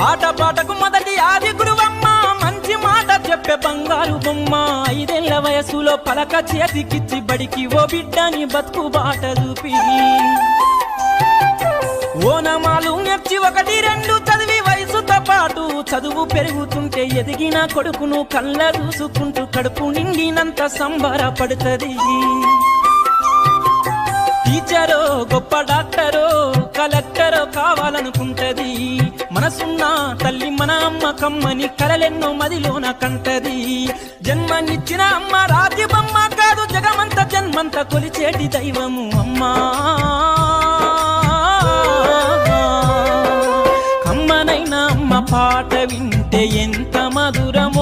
ఆటపాటకు మొదటి ఆది గురువమ్మ, మంచి మాట చెప్పే బంగారు బొమ్మ. 5 ఏళ్ల వయసులో పలక చేతికిచ్చి బడికి ఓ బిడ్డని బతుకు బాట చూపి, ఓనమాలు నేర్చి 1, 2 చదివి వయసుతో పాటు చదువు పెరుగుతుంటే ఎదిగిన కొడుకును కళ్ళ చూసుకుంటూ కడుపు నిండినంత సంబరపడుతుంది. టీచరో గొప్ప డాక్టరో కలెక్టరో కావాలనుకుంటది. మనసున్న తల్లి మన అమ్మ కమ్మని కలలెన్నో మదిలోన కంటది. జన్మనిచ్చిన అమ్మ రాతి బొమ్మ కాదు, జగమంత జన్మంత కొలిచేటి దైవము అమ్మా. కమ్మనైన అమ్మ పాట వింటే ఎంత మధురమో,